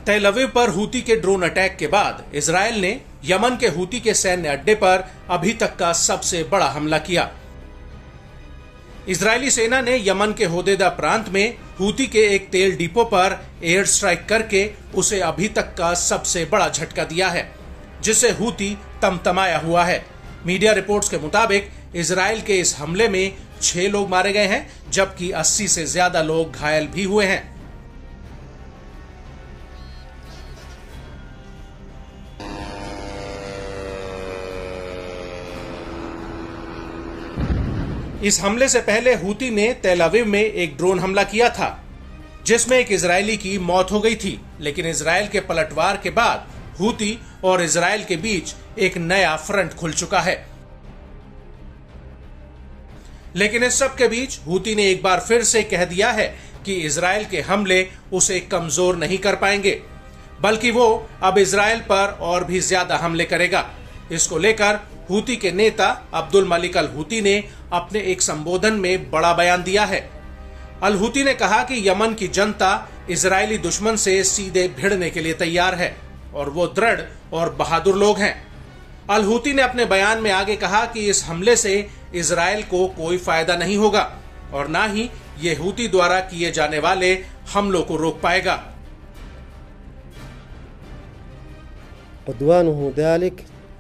तेल अवीव पर हूती के ड्रोन अटैक के बाद इजरायल ने यमन के हूती के सैन्य अड्डे पर अभी तक का सबसे बड़ा हमला किया। इजरायली सेना ने यमन के होदेदा प्रांत में हूती के एक तेल डिपो पर एयर स्ट्राइक करके उसे अभी तक का सबसे बड़ा झटका दिया है, जिससे हूती तमतमाया हुआ है। मीडिया रिपोर्ट्स के मुताबिक इजरायल के इस हमले में 6 लोग मारे गए हैं, जबकि 80 से ज्यादा लोग घायल भी हुए हैं। इस हमले से पहले हूती ने तेल अवीव में एक ड्रोन हमला किया था, जिसमें एक इजरायली की मौत हो गई थी। लेकिन इजरायल के पलटवार के बाद हूती और इजरायल के बीच एक नया फ्रंट खुल चुका है। लेकिन इस सब के बीच हूती ने एक बार फिर से कह दिया है कि इजरायल के हमले उसे कमजोर नहीं कर पाएंगे, बल्कि वो अब इजरायल पर और भी ज्यादा हमले करेगा। इसको लेकर हूती के नेता अब्दुल मलिक अल हूती ने अपने एक संबोधन में बड़ा बयान दिया है। अल हूती ने कहा कि यमन की जनता इजरायली दुश्मन से सीधे भिड़ने के लिए तैयार है और वो दृढ़ और बहादुर लोग हैं। अल हूती ने अपने बयान में आगे कहा कि इस हमले से इजरायल को कोई फायदा नहीं होगा और ना ही ये हूती द्वारा किए जाने वाले हमलों को रोक पाएगा।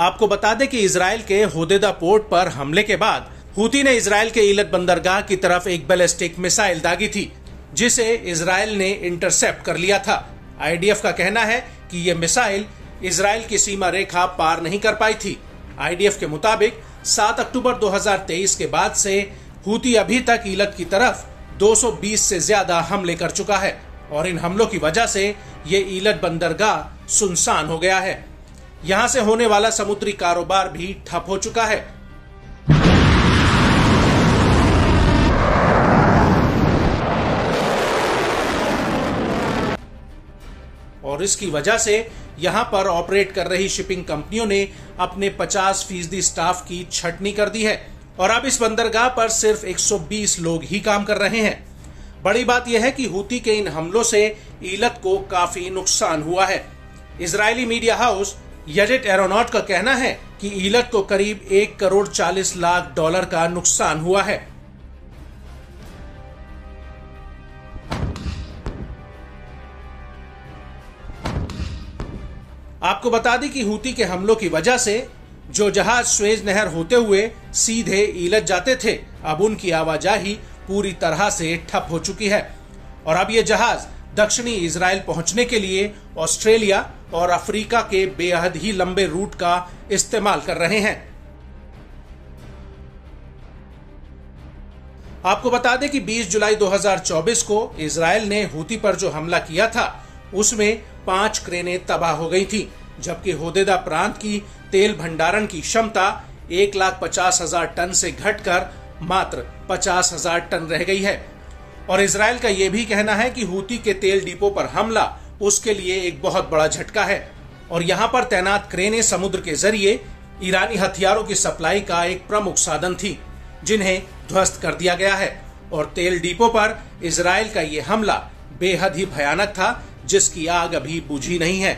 आपको बता दें कि इजरायल के होदेदा पोर्ट पर हमले के बाद हूती ने इजरायल के ईलत बंदरगाह की तरफ एक बैलिस्टिक मिसाइल दागी थी, जिसे इजरायल ने इंटरसेप्ट कर लिया था। आईडीएफ का कहना है कि यह मिसाइल इजरायल की सीमा रेखा पार नहीं कर पाई थी। आईडीएफ के मुताबिक 7 अक्टूबर 2023 के बाद से हूती अभी तक ईलत की तरफ 220 से ज्यादा हमले कर चुका है और इन हमलों की वजह से ये ईलत बंदरगाह सुनसान हो गया है। यहां से होने वाला समुद्री कारोबार भी ठप हो चुका है। और इसकी वजह से यहां पर ऑपरेट कर रही शिपिंग कंपनियों ने अपने 50% स्टाफ की छटनी कर दी है और अब इस बंदरगाह पर सिर्फ 120 लोग ही काम कर रहे हैं। बड़ी बात यह है कि हूती के इन हमलों से ईलत को काफी नुकसान हुआ है। इजरायली मीडिया हाउस यजेट एरोनॉट का कहना है कि ईलत को करीब $1 करोड़ 40 लाख का नुकसान हुआ है। आपको बता दें कि हूती के हमलों की वजह से जो जहाज स्वेज नहर होते हुए सीधे ईलत जाते थे, अब उनकी आवाजाही पूरी तरह से ठप हो चुकी है और अब ये जहाज दक्षिणी इजरायल पहुंचने के लिए ऑस्ट्रेलिया और अफ्रीका के बेहद ही लंबे रूट का इस्तेमाल कर रहे हैं। आपको बता दें कि 20 जुलाई 2024 को इजरायल ने हूती पर जो हमला किया था उसमें 5 क्रेनें तबाह हो गई थी, जबकि होदेदा प्रांत की तेल भंडारण की क्षमता 1,50,000 टन से घटकर मात्र 50,000 टन रह गई है। और इजरायल का यह भी कहना है कि हूती के तेल डिपो पर हमला उसके लिए एक बहुत बड़ा झटका है और यहां पर तैनात क्रेनें समुद्र के जरिए ईरानी हथियारों की सप्लाई का एक प्रमुख साधन थी, जिन्हें ध्वस्त कर दिया गया है। और तेल डिपो पर इजरायल का यह हमला बेहद ही भयानक था, जिसकी आग अभी बुझी नहीं है।